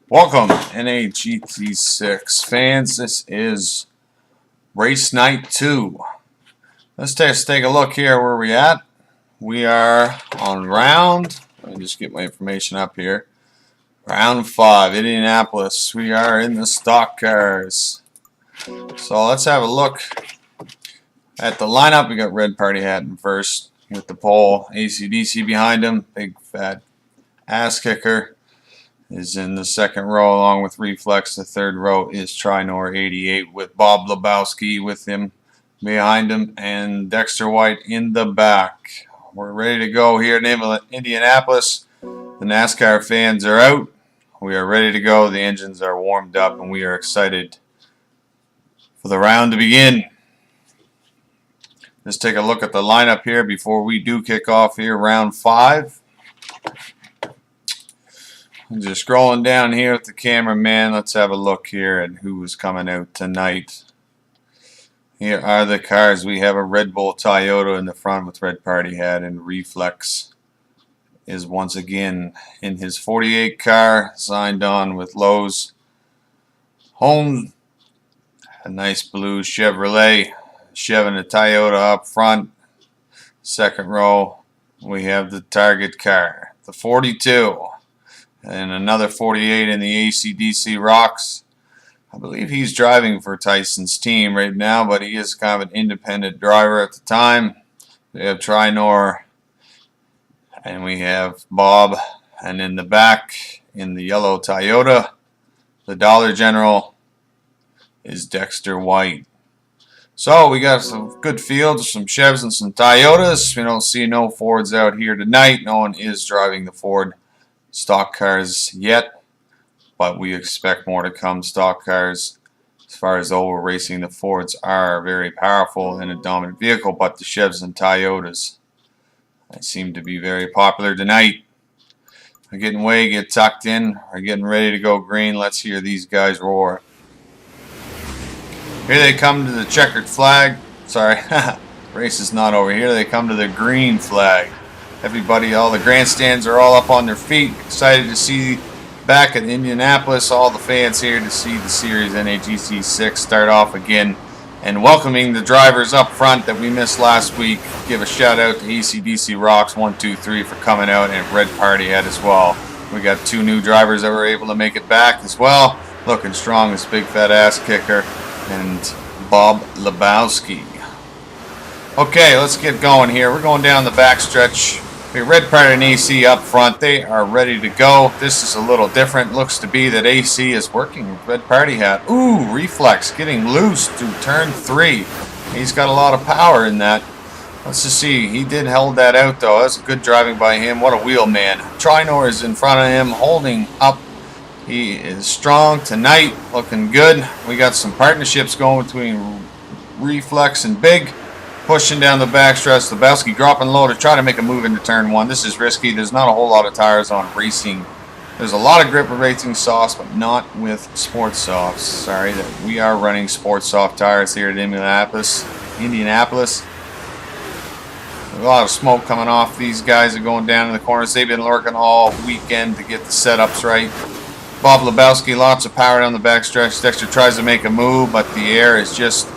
Welcome, NAGT6 fans. This is race night 2. Let's take a look here where we're at. We are on round, let me just get my information up here. Round 5, Indianapolis. We are in the stock cars. So let's have a look at the lineup. We got Red Party Hat in first with the pole. AC/DC behind him. Big fat ass kicker is in the second row along with Reflex. The third row is Trinor 88 with Bob Lebowski with him behind him and Dexter White in the back. We're ready to go here in Indianapolis. The NASCAR fans are out. We are ready to go. The engines are warmed up and we are excited for the round to begin. Let's take a look at the lineup here before we do kick off here round 5. I'm just scrolling down here with the cameraman. Let's have a look here at who is coming out tonight. Here are the cars. We have a Red Bull Toyota in the front with Red Party Hat, and Reflex is once again in his 48 car, signed on with Lowe's. Home, a nice blue Chevrolet. Chev and a Toyota up front. Second row, we have the Target car, the 42. And another 48 in the AC/DC Rocks. I believe he's driving for Tyson's team right now, but he is kind of an independent driver at the time. We have Trinor, and we have Bob, and in the back, in the yellow Toyota, the Dollar General is Dexter White. So we got some good fields, some Chevs and some Toyotas. We don't see no Fords out here tonight. No one is driving the Ford stock cars yet, but we expect more to come. Stock cars, as far as oval racing, the Fords are very powerful in a dominant vehicle, but the Chevs and Toyotas, they seem to be very popular tonight. We're getting away, get tucked in, we're getting ready to go green. Let's hear these guys roar. Here they come to the checkered flag. Sorry, race is not over. Here they come to the green flag. Everybody, all the grandstands are all up on their feet. Excited to see back at Indianapolis. All the fans here to see the series NAGT6 start off again. And welcoming the drivers up front that we missed last week. Give a shout out to AC/DC Rocks 123 for coming out, and Red Party Hat as well. We got 2 new drivers that were able to make it back as well. Looking strong, this big fat ass kicker and Bob Lebowski. Okay, let's get going here. We're going down the back stretch. We have Red Party and AC up front. They are ready to go. This is a little different. Looks to be that AC is working with Red Party Hat. Ooh, Reflex getting loose through turn 3. He's got a lot of power in that. Let's just see. He did hold that out though. That's good driving by him. What a wheel man. Trinor is in front of him, holding up. He is strong tonight, looking good. We got some partnerships going between Reflex and Big. Pushing down the backstretch, Lebowski dropping low to try to make a move into turn 1. This is risky. There's not a whole lot of tires on racing. There's a lot of grip with racing softs, but not with sports softs. Sorry that we are running sports soft tires here at Indianapolis. A lot of smoke coming off. These guys are going down in the corners. They've been lurking all weekend to get the setups right. Bob Lebowski, lots of power down the backstretch. Dexter tries to make a move, but the air is just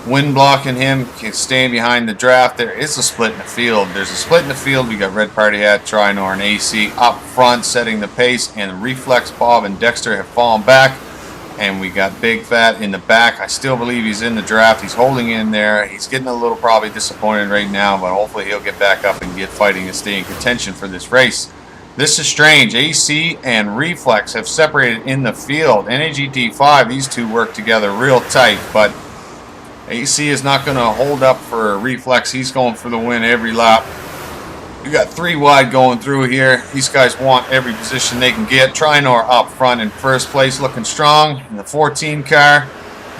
wind blocking him, staying behind the draft. There is a split in the field. There's a split in the field. We got Red Party Hat, Trinor, and AC up front setting the pace, and Reflex, Bob, and Dexter have fallen back. And we got Big Fat in the back. I still believe he's in the draft. He's holding in there. He's getting a little probably disappointed right now, but hopefully he'll get back up and get fighting and stay in contention for this race. This is strange. AC and Reflex have separated in the field. NAGT5, these two work together real tight, but AC is not going to hold up for Reflex. He's going for the win every lap. We got 3 wide going through here. These guys want every position they can get. Trinor up front in first place, looking strong in the 14 car.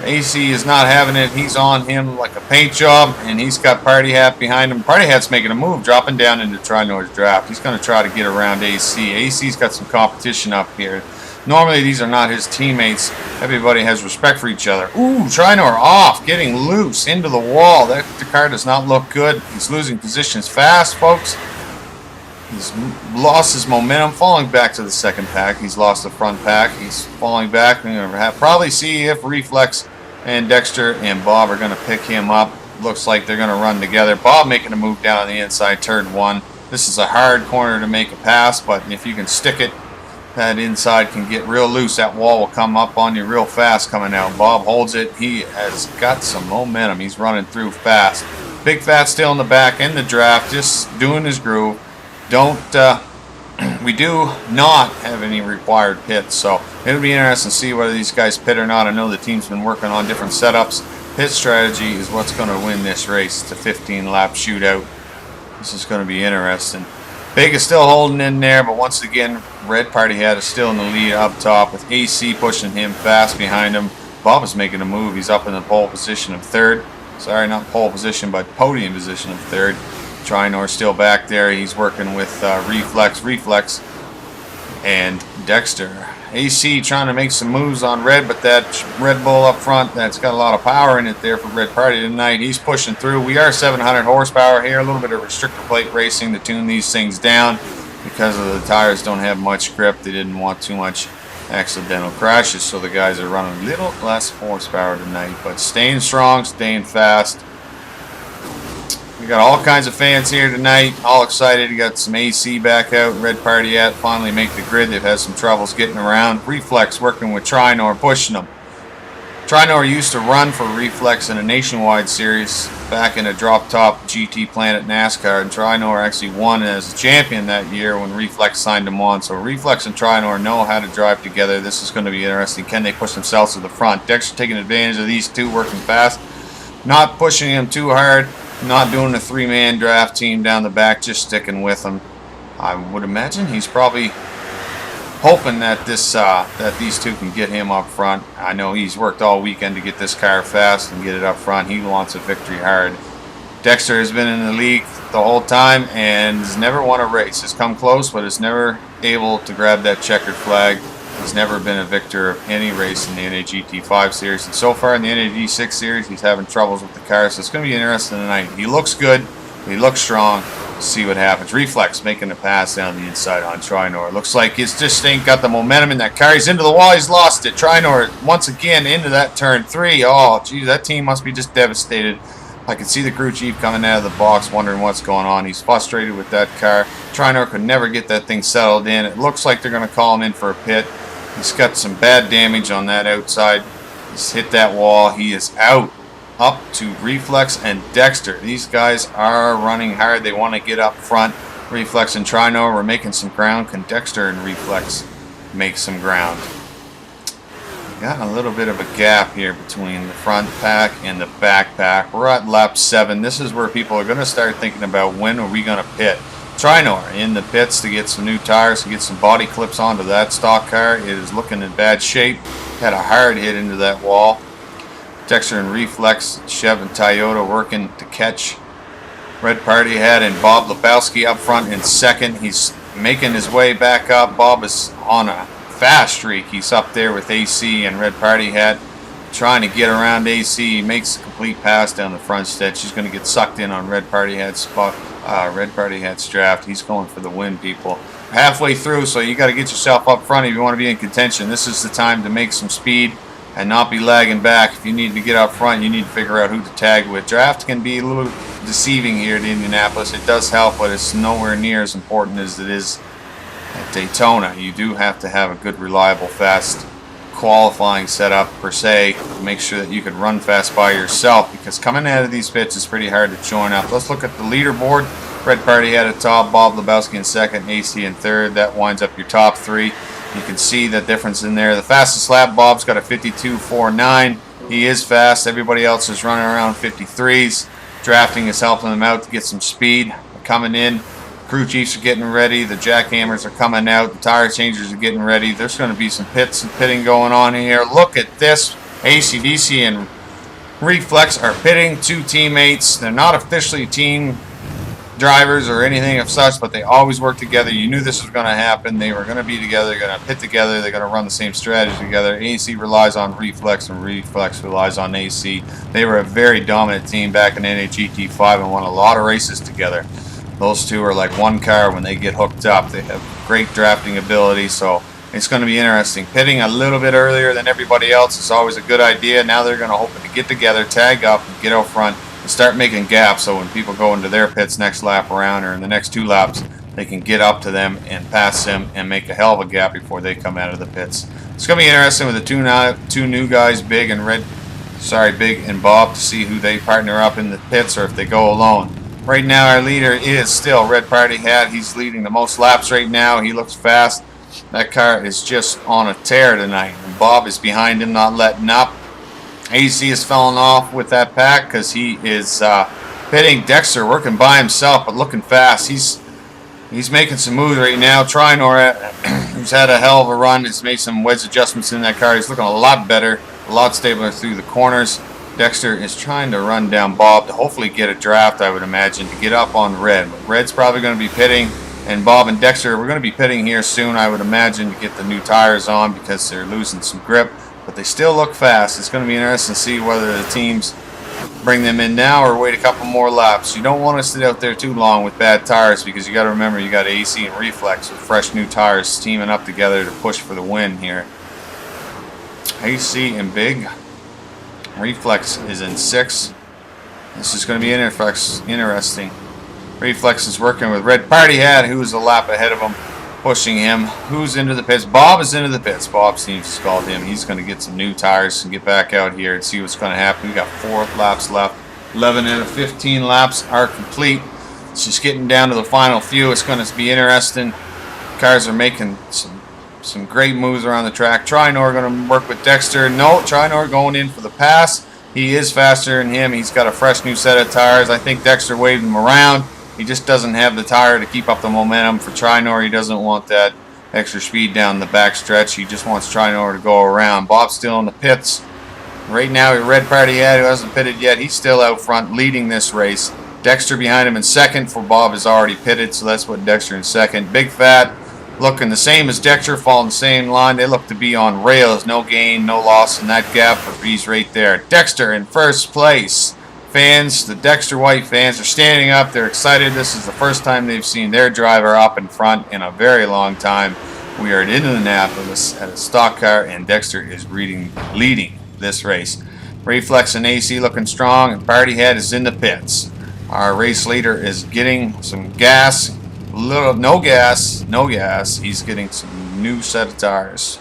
AC is not having it. He's on him like a paint job, and he's got Party Hat behind him. Party Hat's making a move, dropping down into Trinor's draft. He's going to try to get around AC. AC's got some competition up here. Normally these are not his teammates. Everybody has respect for each other. Ooh, Trinor off, getting loose into the wall. That car does not look good. He's losing positions fast, folks. He's lost his momentum, falling back to the second pack. He's lost the front pack. He's falling back. We're going to probably see if Reflex and Dexter and Bob are going to pick him up. Looks like they're going to run together. Bob making a move down on the inside, turn one. This is a hard corner to make a pass, but if you can stick it, that inside can get real loose. That wall will come up on you real fast coming out. Bob holds it. He has got some momentum. He's running through fast. Big Fat still in the back in the draft, just doing his groove. We do not have any required pits, so it'll be interesting to see whether these guys pit or not. I know the team's been working on different setups. Pit strategy is what's going to win this race. It's a 15-lap shootout. This is going to be interesting. Big is still holding in there, but once again, Red Party Hat is still in the lead up top with AC pushing him fast behind him. Bob is making a move. He's up in the pole position of third. Sorry, not pole position, but podium position of third. Trinor still back there. He's working with Reflex, and Dexter. AC trying to make some moves on Red, but that Red Bull up front, that's got a lot of power in it there for Red Party tonight. He's pushing through. We are 700 horsepower here. A little bit of restrictor plate racing to tune these things down because of the tires don't have much grip. They didn't want too much accidental crashes, so the guys are running a little less horsepower tonight, but staying strong, staying fast. We got all kinds of fans here tonight, all excited. You got some AC back out. Red Party Hat finally make the grid. They've had some troubles getting around. Reflex working with Trinor, pushing them. Trinor used to run for Reflex in a nationwide series back in a drop-top GT plant at Nascar, and Trinor actually won as a champion that year when Reflex signed him on. So Reflex and Trinor know how to drive together. This is going to be interesting. Can they push themselves to the front? Dexter taking advantage of these two working fast, not pushing him too hard. Not doing a three-man draft team down the back, just sticking with him. I would imagine he's probably hoping that these two can get him up front. I know he's worked all weekend to get this car fast and get it up front. He wants a victory hard. Dexter has been in the league the whole time and has never won a race. Has come close, but is never able to grab that checkered flag. He's never been a victor of any race in the NAGT5 series, and so far in the NAGT6 series, he's having troubles with the car, so it's going to be interesting tonight. He looks good. He looks strong. Let's see what happens. Reflex making a pass down the inside on Trinor. Looks like he's just ain't got the momentum in that car. He's into the wall. He's lost it. Trinor once again into that turn 3. Oh, geez, that team must be just devastated. I can see the crew chief coming out of the box wondering what's going on. He's frustrated with that car. Trinor could never get that thing settled in. It looks like they're going to call him in for a pit. He's got some bad damage on that outside. He's hit that wall. He is out. Up to Reflex and Dexter. These guys are running hard. They want to get up front. Reflex and Trinor are making some ground. Can Dexter and Reflex make some ground? We got a little bit of a gap here between the front pack and the back pack. We're at lap 7. This is where people are going to start thinking about when are we going to pit. Trinor in the pits to get some new tires, to get some body clips onto that stock car. It is looking in bad shape. Had a hard hit into that wall. Dexter and Reflex, Chev and Toyota working to catch Red Party Hat and Bob Lebowski up front in second. He's making his way back up. Bob is on a fast streak. He's up there with AC and Red Party Hat trying to get around AC. He makes a complete pass down the front stretch. He's going to get sucked in on Red Party Hat's spot. Red Party Hat's draft. He's going for the win, people. Halfway through, so you got to get yourself up front if you want to be in contention. This is the time to make some speed and not be lagging back. If you need to get up front, you need to figure out who to tag with. Draft can be a little deceiving here at Indianapolis. It does help, but it's nowhere near as important as it is at Daytona. You do have to have a good, reliable, fast qualifying setup per se to make sure that you can run fast by yourself, because coming out of these pits is pretty hard to join up. Let's look at the leaderboard. Red Party Hat at top, Bob Lebowski in second, AC in third. That winds up your top 3. You can see the difference in there. The fastest lap, Bob's got a 52.49. He is fast. Everybody else is running around 53s. Drafting is helping them out to get some speed. Coming in, crew chiefs are getting ready. The jackhammers are coming out. The tire changers are getting ready. There's going to be some pits and pitting going on here. Look at this. AC/DC and Reflex are pitting 2 teammates. They're not officially team drivers or anything of such, but they always work together. You knew this was going to happen. They were going to be together. They're going to pit together. They're going to run the same strategy together. AC relies on Reflex, and Reflex relies on AC. They were a very dominant team back in NAGT5 and won a lot of races together. Those two are like one car when they get hooked up. They have great drafting ability, so it's going to be interesting. Pitting a little bit earlier than everybody else is always a good idea. Now they're going to hope to get together, tag up, and get out front, and start making gaps, so when people go into their pits next lap around or in the next 2 laps, they can get up to them and pass them and make a hell of a gap before they come out of the pits. It's going to be interesting with the two new guys, Big and Bob, to see who they partner up in the pits or if they go alone. Right now our leader is still Red Party Hat. He's leading the most laps right now. He looks fast. That car is just on a tear tonight. And Bob is behind him, not letting up. AC has fallen off with that pack because he is pitting. Dexter working by himself but looking fast. He's making some moves right now. Trinor, who's had a hell of a run, has made some wedge adjustments in that car. He's looking a lot better, a lot stabler through the corners. Dexter is trying to run down Bob to hopefully get a draft, I would imagine, to get up on Red. But Red's probably going to be pitting, and Bob and Dexter, we're going to be pitting here soon, I would imagine, to get the new tires on because they're losing some grip. But they still look fast. It's going to be interesting to see whether the teams bring them in now or wait a couple more laps. You don't want to sit out there too long with bad tires because you got to remember you got AC and Reflex with fresh new tires teaming up together to push for the win here. AC and Big. Reflex is in 6. This is going to be interesting. Reflex is working with Red Party Hat, who is a lap ahead of him, pushing him. Who's into the pits? Bob is into the pits. Bob seems to call him. He's going to get some new tires and get back out here and see what's going to happen. We got 4 laps left. 11 out of 15 laps are complete. It's just getting down to the final few. It's going to be interesting. Cars are making some great moves around the track. Trinor going to work with Dexter. No, Trinor going in for the pass. He is faster than him. He's got a fresh new set of tires. I think Dexter waved him around. He just doesn't have the tire to keep up the momentum for Trinor. He doesn't want that extra speed down the back stretch. He just wants Trinor to go around. Bob's still in the pits. Right now, Red Party Hat, who hasn't pitted yet, he's still out front leading this race. Dexter behind him in second, for Bob is already pitted, so that's what Dexter in second. Big Fat looking the same as Dexter, following the same line. They look to be on rails. No gain, no loss in that gap, but he's right there. Dexter in first place. Fans, the Dexter White fans, are standing up. They're excited. This is the first time they've seen their driver up in front in a very long time. We are at Indianapolis at a stock car, and Dexter is leading this race. Reflex and AC looking strong, and Party Hat is in the pits. Our race leader is getting some gas. No gas. He's getting some new set of tires.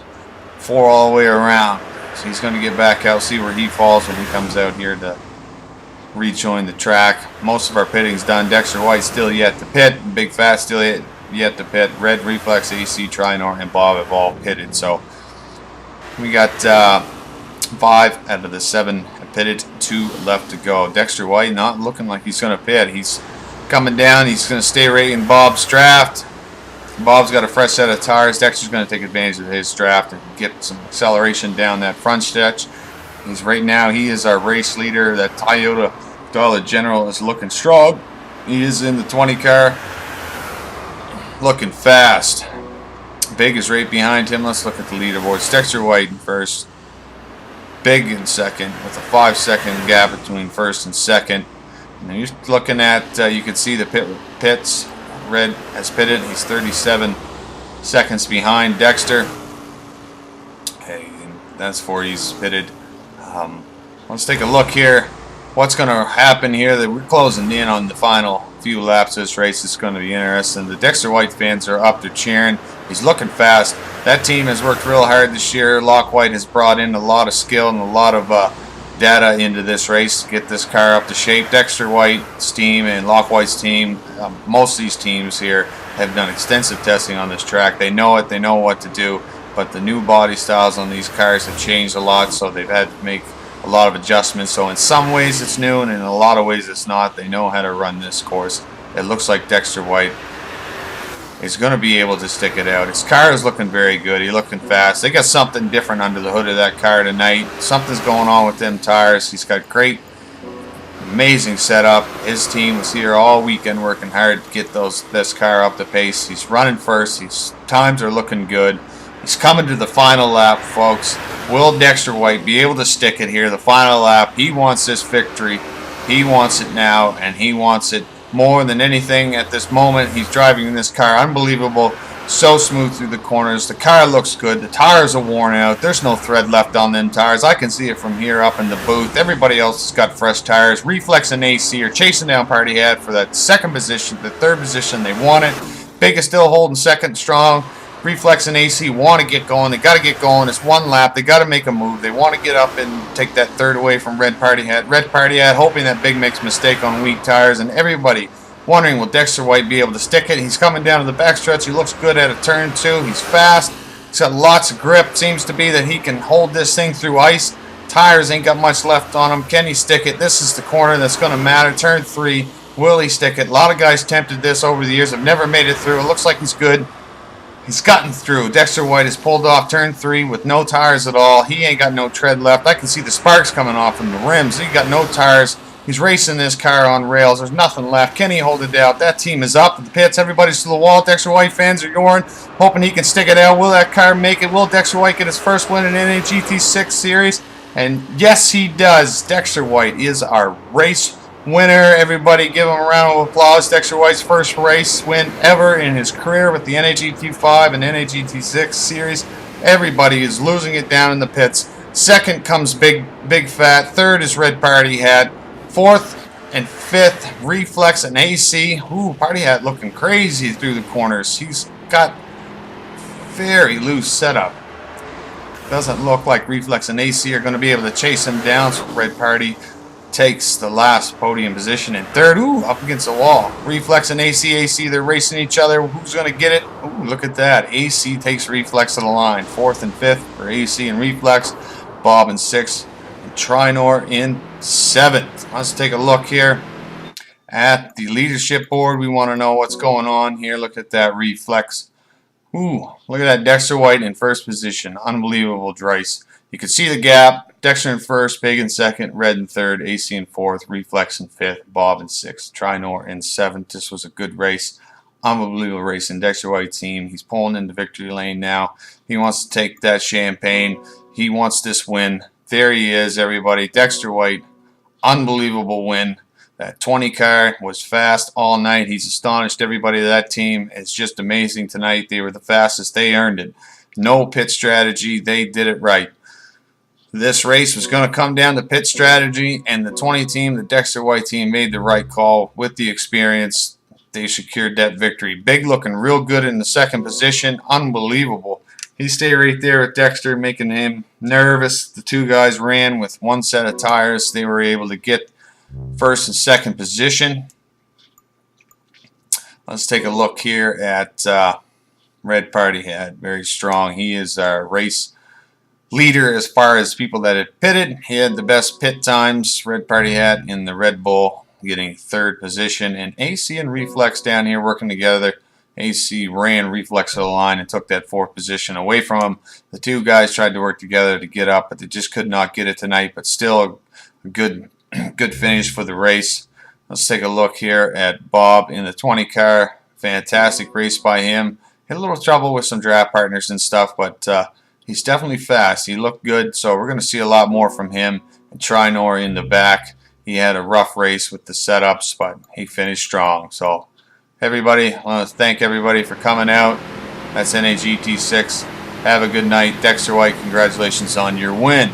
4 all the way around. So he's going to get back out, see where he falls when he comes out here to rejoin the track. Most of our pitting's done. Dexter White still yet to pit. Big Fat still yet to pit. Red, Reflex, AC, Trinor, and Bob have all pitted. So we got 5 out of the 7 pitted. 2 left to go. Dexter White not looking like he's going to pit. He's coming down. He's going to stay right in Bob's draft. Bob's got a fresh set of tires. Dexter's going to take advantage of his draft and get some acceleration down that front stretch. He is our race leader. That Toyota Dollar General is looking strong. He is in the 20 car, looking fast. Big is right behind him. Let's look at the leaderboard. Dexter White in first, Big in second, with a 5-second gap between first and second. And you're looking at, you can see the pits. Red has pitted. He's 37 seconds behind Dexter. Okay, that's 4. He's pitted. Let's take a look here. What's going to happen here? That we're closing in on the final few laps of this race. It's going to be interesting. The Dexter White fans are up. They're cheering. He's looking fast. That team has worked real hard this year. Lock White has brought in a lot of skill and a lot of data into this race to get this car up to shape. Dexter White's team and Lock White's team, most of these teams here have done extensive testing on this track. They know it. They know what to do. But the new body styles on these cars have changed a lot, so they've had to make a lot of adjustments. So in some ways it's new, and in a lot of ways it's not. They know how to run this course. It looks like Dexter White is going to be able to stick it out. His car is looking very good. He's looking fast. They got something different under the hood of that car tonight. Something's going on with them tires. He's got great, amazing setup. His team was here all weekend working hard to get this car up to pace. He's running first. His times are looking good. He's coming to the final lap, folks. Will Dexter White be able to stick it here, the final lap? He wants this victory. He wants it now, and he wants it more than anything at this moment. He's driving this car unbelievable, so smooth through the corners. The car looks good. The tires are worn out. There's no tread left on them tires. I can see it from here up in the booth. Everybody else has got fresh tires. Reflex and AC are chasing down Party Hat for that second position, the third position they wanted. Big is still holding second strong. Reflex and AC want to get going. They got to get going. It's one lap. They got to make a move. They want to get up and take that third away from Red Party Hat. Red Party Hat hoping that Big makes a mistake on weak tires, and everybody wondering will Dexter White be able to stick it. He's coming down to the backstretch. He looks good at a turn 2. He's fast. He's got lots of grip. Seems to be that he can hold this thing through ice. Tires ain't got much left on him. Can he stick it? This is the corner that's going to matter. Turn 3. Will he stick it? A lot of guys tempted this over the years. Have never made it through. It looks like he's good. He's gotten through. Dexter White has pulled off turn 3 with no tires at all. He ain't got no tread left. I can see the sparks coming off from the rims. He got no tires. He's racing this car on rails. There's nothing left. Can he hold it out? That team is up at the pits. Everybody's to the wall. Dexter White fans are yoring, hoping he can stick it out. Will that car make it? Will Dexter White get his first win in NAGT6 series? And yes, he does. Dexter White is our race winner. Everybody give him a round of applause. Dexter White's first race win ever in his career with the NAGT5 and NAGT6 series. Everybody is losing it down in the pits. Second comes Big Fat. Third is Red Party Hat. Fourth and fifth, Reflex and AC. Ooh, Party Hat looking crazy through the corners. He's got very loose setup. Doesn't look like Reflex and AC are going to be able to chase him down, so Red Party takes the last podium position in third. Ooh, up against the wall. Reflex and AC, they're racing each other. Who's going to get it? Ooh, look at that. AC takes Reflex to the line. Fourth and fifth for AC and Reflex. Bob in sixth. And Trinor in seventh. Let's take a look here at the leadership board. We want to know what's going on here. Look at that Reflex. Ooh, look at that. Dexter White in first position. Unbelievable race. You can see the gap. Dexter in first, Big in second, Red in third, AC in fourth, Reflex in fifth, Bob in sixth, Trinor in seventh. This was a good race. Unbelievable race in Dexter White's team. He's pulling into victory lane now. He wants to take that champagne. He wants this win. There he is, everybody. Dexter White, unbelievable win. That 20 car was fast all night. He's astonished everybody of that team. It's just amazing tonight. They were the fastest. They earned it. No pit strategy. They did it right. This race was going to come down to pit strategy, and the 20 team, the Dexter White team, made the right call with the experience. They secured that victory. Big looking real good in the second position. Unbelievable. He stayed right there with Dexter, making him nervous. The two guys ran with one set of tires. They were able to get first and second position. Let's take a look here at Red Party Hat. Very strong. He is our race leader as far as people that had pitted. He had the best pit times. Red Party Hat in the Red Bull getting third position. And AC and Reflex down here working together. AC ran Reflex to the line and took that fourth position away from him. The two guys tried to work together to get up, but they just could not get it tonight. But still a good finish for the race. Let's take a look here at Bob in the 20 car. Fantastic race by him. Had a little trouble with some draft partners and stuff, but he's definitely fast. He looked good, so we're going to see a lot more from him. And Trinor in the back. He had a rough race with the setups, but he finished strong. So, everybody, I want to thank everybody for coming out. That's NAGT6. Have a good night. Dexter White, congratulations on your win.